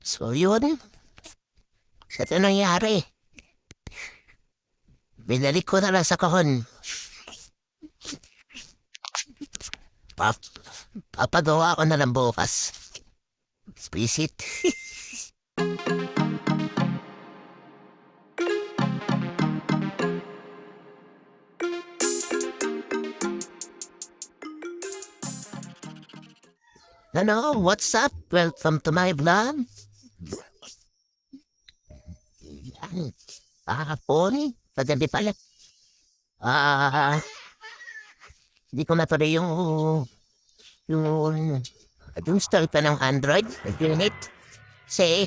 So yun, sa ito nangyari, binalik ko na lang sa kahon. Pap Papagawa ko na lang bukas. Visit. Ano, what's up? Welcome to my vlog. Yan. Kahapon, paggabi pala. Ah, hindi ko natuloy yung install pa ng Android unit. Kasi,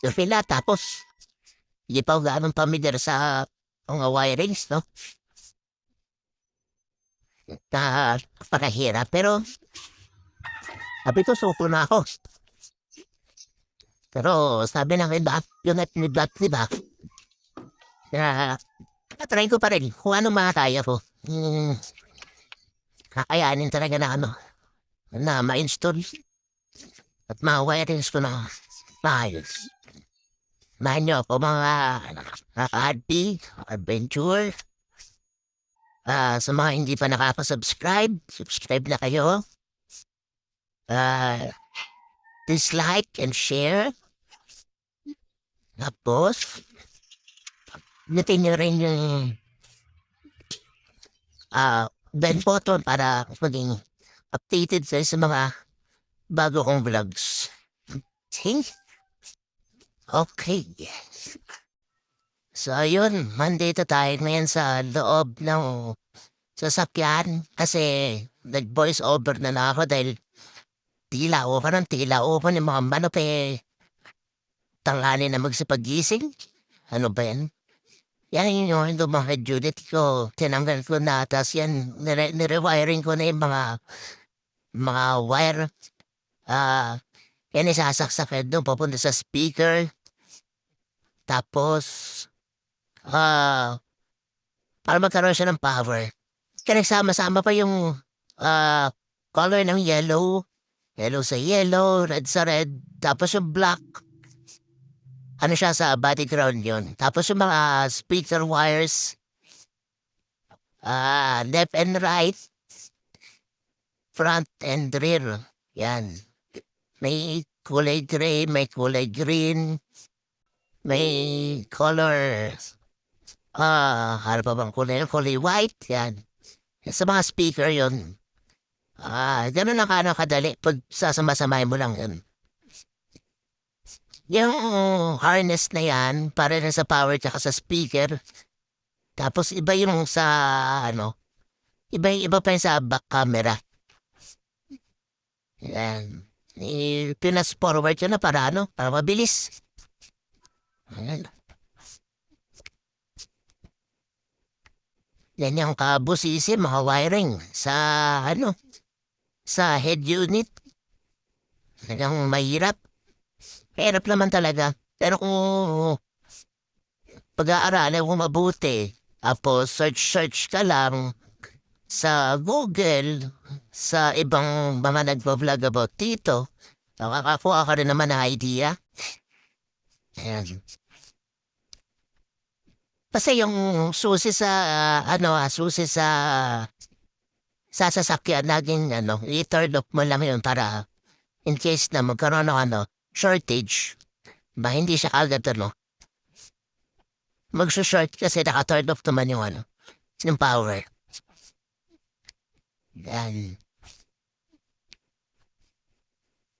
yung pila, tapos, hindi pa ako ganun familiar sa mga wirings, no? Na, pakahirap. Pero, sabi ko, suko na ako. Pero, sabi ng iba, yun at nidlat, di ba? Kaya, try ko pa rin kung ano makakaya ko. Kakayanin talaga na na ma-install at ma-wirings ko na maayos. Mahan niyo ako mga happy, adventure. Sa mga hindi pa nakaka-subscribe, subscribe na kayo. Ah, dislike and share. Tapos, nutin niyo rin yung bell button para maging updated sa mga bago kong vlogs. See? Okay. So, ayun, Monday to tayo ngayon sa loob ng sasakyan kasi nag-voice over na ako dahil tila o pa ng mga manok tanghali na magsipagising. Ano ba yan? Yan yung mga unit ko. Tinanggal ko na, tapos yan, nirewiring ko na yung mga wire. Yan isasaksakan doon, papunta sa speaker. Tapos, para magkaroon siya ng power. Kaya nagsama-sama pa yung ah, color ng yellow. Yellow sa yellow, red sa red. Tapos yung black, ano siya sa body ground yun. Tapos yung mga speaker wires, left and right, front and rear. Yan. May kulay gray, may kulay green, may color, ano pa bang kulay? Kulay white, yan. Sa mga speaker yun. Ganun lang kadali pag sasama-samahin mo lang yun. Yung harness na yan, para na sa power tsaka sa speaker. Tapos iba yung sa, iba pa yung sa back camera. Yan. Pinas forward yun na para mabilis. Ayan. Yan yung kabusisi, mga wiring sa head unit. Talagang mahirap. Hirap naman talaga. Pero kung pag-aaralan mo mabuti, tapos search ka lang sa Google, sa ibang mga nagpa-vlog about dito, nakakakuha ka rin naman ng idea. Ayan. Kasi yung susi sa, susi sa sasakyan, laging, i-turn off mo lang yun para in case na magkaroon ng, shortage, ba hindi siya agad, magsa-short kasi naka-turn off naman yung power. Yan.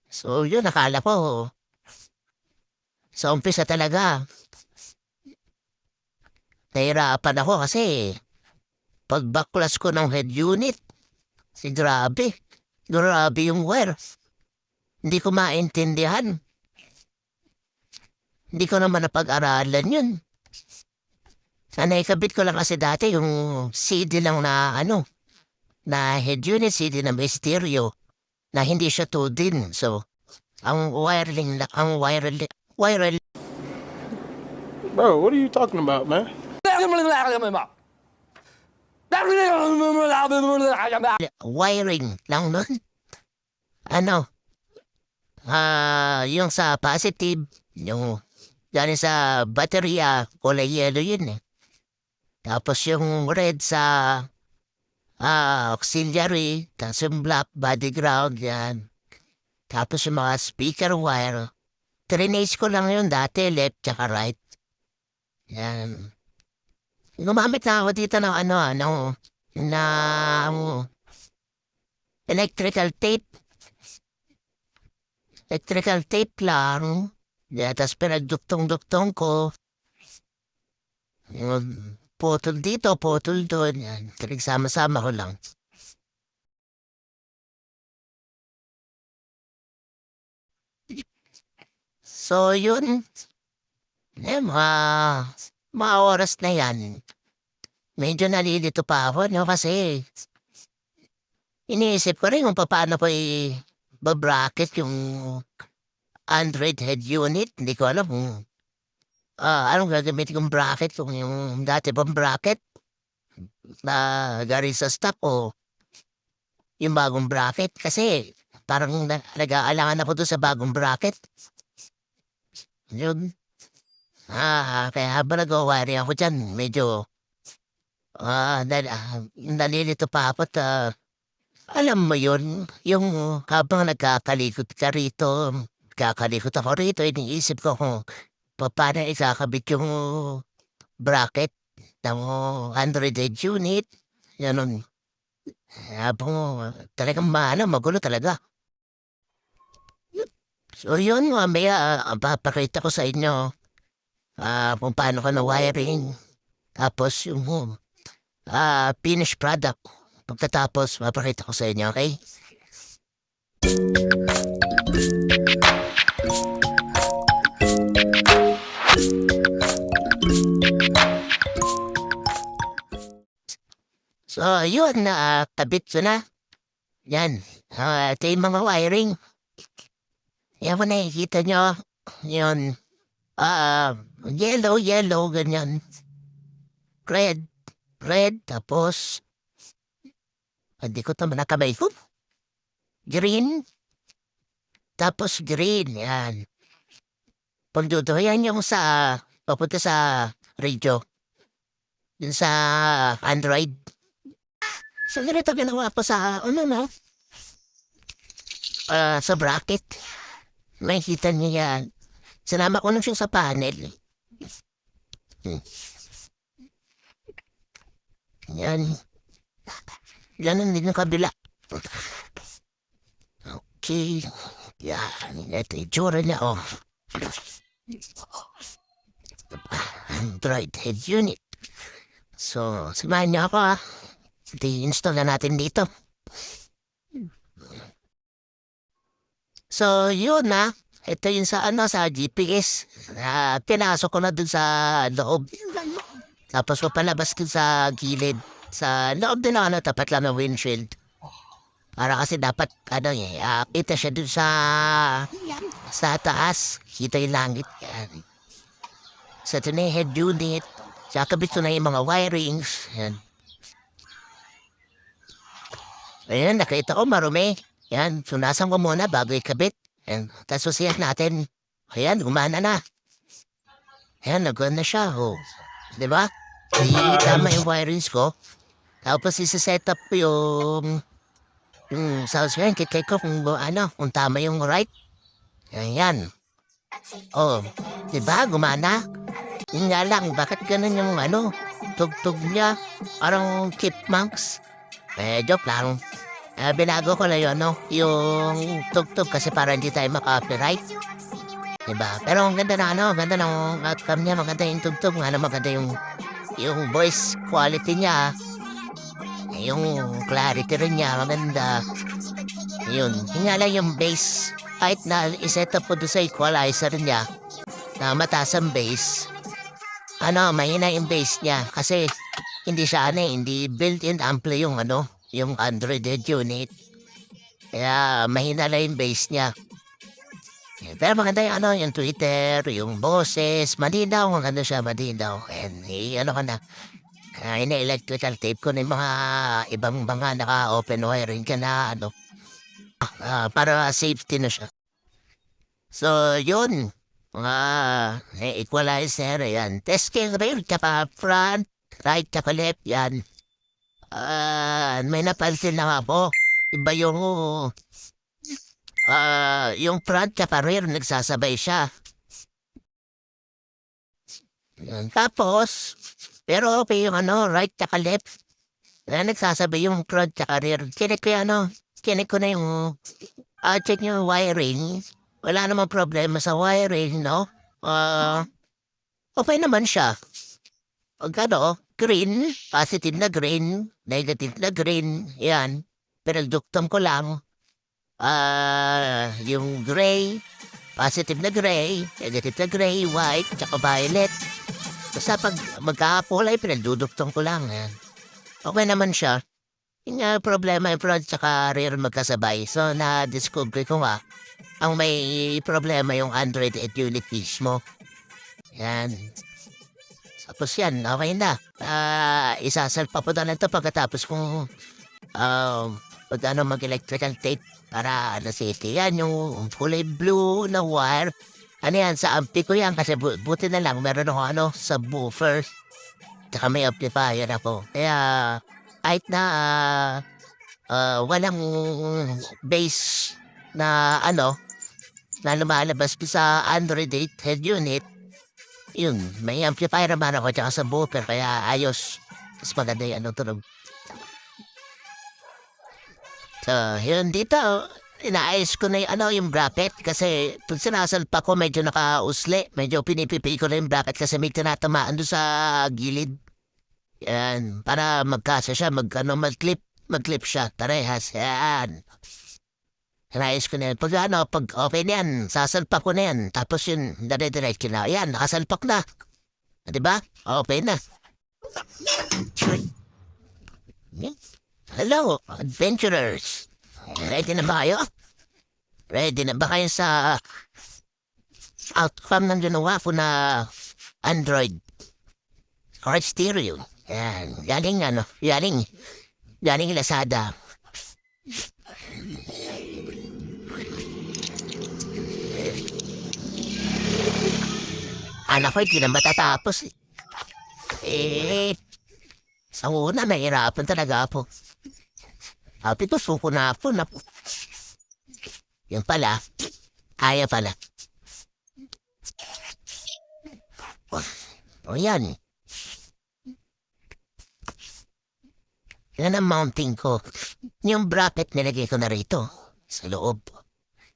So, yun, nakala ko, sa umpisa talaga, nahirapan ako kasi pagbaklas ko ng head unit, grabe. Grabe yung wire. Hindi ko maintindihan. Hindi ko naman napag-aralan yun. Sana ikabit ko lang kasi dati yung CD lang na head unit, CD na may stereo, na hindi siya 2 din. So, ang wiring, Bro, what are you talking about, man? wiring lang nun. Ano, Yung sa positive, yung galing sa baterya, kulay yellow yun eh. Tapos yung red sa auxiliary, tapos yung black body ground yan. Tapos yung mga speaker wire, trinage ko lang yun dati, left tsaka right. Yan. Gumamit na ako dito ng na electrical tape. Electrical tape lang. Yeah, tapos pinagduktong-duktong ko. Yung putol dito, putol doon. Yan. Pinagsama-sama ko lang. So, yun. Eh, mga oras na yan. Medyo nalilito pa ako, no? Kasi iniisip ko rin kung paano ko i-bracket yung Android head unit. Hindi ko alam kung anong gagamitin kong bracket. Kung yung dati bang bracket na galing sa stock o yung bagong bracket. Kasi parang nag-aalangan ako doon sa bagong bracket. Yun. Kaya habang nag-wiring ako dyan, medyo nalilito pa ako. Alam mo yun, yung habang nagkakalikot ka rito, kakalikot ako rito, iniisip ko kung paano ikakabit yung bracket ng Android Edge unit. Yan. Habang talagang magulo talaga. So yun, mamaya papakita ko sa inyo kung paano ka na wiring. Tapos yung finished product. Pagkatapos, mapakita ko sa inyo, okay? So, yun, kabit ko na. Yan. Ito yung mga wiring. Yan mo nakikita nyo. Yun. Yellow, ganyan. Red, tapos, hindi ko tama nakamay ko. Green, tapos green, yan. Pagdudo, yan yung papunta sa radio. Yun sa Android. So, ganito ginawa ko sa, sa bracket. Makikita niyo yan. Sinama ko lang siya sa panel. Yan. Yan din yung kabila. Okay. Yan. Ito yung tsura niya, oh. Android head unit. So, samahan niyo ako, I-install na natin dito. So, yun ito yung sa GPS. Pinasok ko na dun sa loob. Tapos ko palabas dun sa gilid. Sa loob din tapat lang ng windshield. Para kasi dapat, kita siya dun sa taas. Kita yung langit. Yan. Sa ito na yung head unit. Kakabit ko na yung mga wirings. Yan. Ayan, nakita ko marumi. Yan, sunasan ko muna bago ikabit. Yan, tapos susiyak natin. Ayan, gumana na. Ayan, nagwan na siya, oh. Diba? Tama yung wirings ko. Tapos isa-set up yung sounds ko. Kikay ko kung tama yung right. Ayan. Oh, diba? Gumana. Yun nga lang, bakit ganun yung tugtog niya? Parang chipmunks. Joke lang. Binago ko na yun, yung tugtog kasi para hindi tayo maka-copyright. Diba? Pero ang ganda ganda ng outcome niya, maganda yung tugtog, maganda yung voice quality niya, yung clarity rin niya, maganda. Yun nga lang yung bass, kahit na iset up ko doon sa equalizer niya, na mataas ang bass, mahina yung bass niya, kasi hindi siya hindi built-in ampli yung yung Android head unit. Kaya mahina lang yung bass niya. Pero maganda yung Twitter, yung boses, malinaw, maganda siya, malinaw. And ka na, ina-electrical tape ko na yung mga ibang mga naka-open wiring ka na para safety na siya. So, yun. Equalizer, yan. Testing rear, tsaka front, right, tsaka left, yan. May napansin lang ako. Iba yung front tsaka rear, nagsasabay siya. Yan. Tapos, pero okay yung right tsaka left. Nagsasabay yung front tsaka rear. Chinek ko na yung, check yung wiring. Wala namang problema sa wiring, no? Okay naman siya. Pag green, positive na green, negative na green, yan. Pinagduktom ko lang, yung gray, positive na gray, negative na gray, white, tsaka violet. Basta pag magkakakulay, pinagduduktom ko lang, yan. Okay naman siya. Yung problema yung front tsaka rear magkasabay. So, na-discover ko nga, ang may problema yung Android 8 unit mismo. Yan. Tapos yan, okay na. Isasalpa po na lang ito pagkatapos kung mag-electrical tape para nasiti. Yan, yung kulay blue na wire. Ano yan, sa ampli ko yan kasi buti na lang meron ako subwoofer. Tsaka may amplifier ako. Kaya kahit na walang bass na na lumalabas sa Android 8 head unit, yun, may amplifier naman ako tsaka sa subwoofer kaya ayos. Mas maganda yung tunog. So, yun dito, inaayos ko na yung bracket kasi pag sinasalpa ko medyo nakausli. Medyo pinipipi ko na yung bracket kasi may tinatamaan doon sa gilid. Yan, para magkasa siya, mag-clip siya, tarehas, yan. Inayos ko na yan. Pag okay na yan, sasalpak ko na yan. Tapos yun, dire-diretso na. Yan, nakasalpak na. Diba? Okay na. Hello, adventurers. Ready na ba kayo? Ready na ba kayo sa outcome ng ginawa ko na Android Car Stereo? Yan, yaling Lazada. Anak ko, hindi na matatapos. Sa una, nahihirapan talaga ako. Sabi ko, suko na ako. Yung pala, kaya pala. O yan. Yan ang mounting ko. Yung bracket nilagay ko na rito. Sa loob.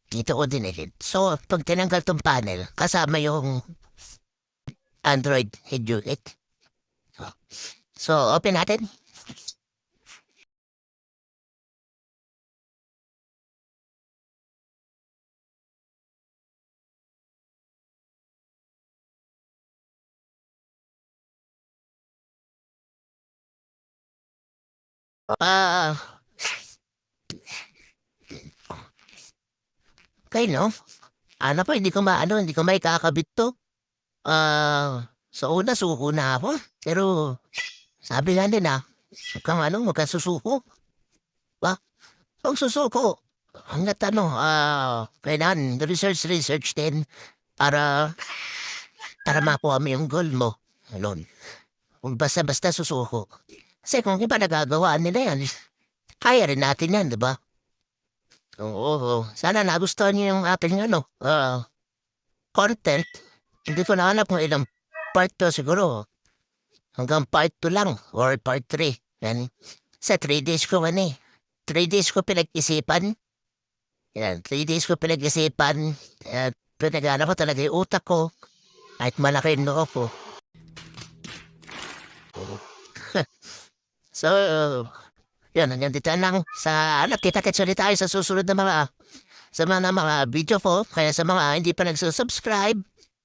Dito ko dinilid. So, pag tinanggal tong panel, kasama yung Android head unit. So, open natin. Okay, no? Hindi ko maikakabit to. Sa una, suko na ako. Pero, sabi nga nila, huwag kang susuko. Ba? Huwag susuko. Hanggat kailangan research din para makuha mo yung goal mo. Alon. Kung basta-basta susuko. Kasi kung iba nagagawa nila yan, kaya rin natin yan, di ba? Oo. Sana nagustuhan niyo yung ating content. Hindi ko nahanap kung ilang part to siguro. Hanggang part 2 lang or part 3. Yan. Sa 3 days ko 3 days ko pinag-isipan. Yan, 3 days ko pinag-isipan. Pinagana ko talaga yung utak ko. Kahit malaki yung noo ko. So, yan, hanggang dito lang. Kita-kits ulit tayo sa susunod na mga video ko. Kaya sa mga hindi pa nagsusubscribe,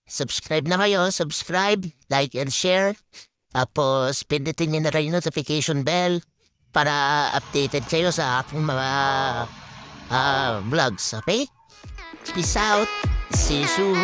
subscribe na kayo. Subscribe, like, and share. Tapos, pindutin nyo na rin yung notification bell para updated kayo sa aking mga vlogs. Okay? Peace out. See you soon.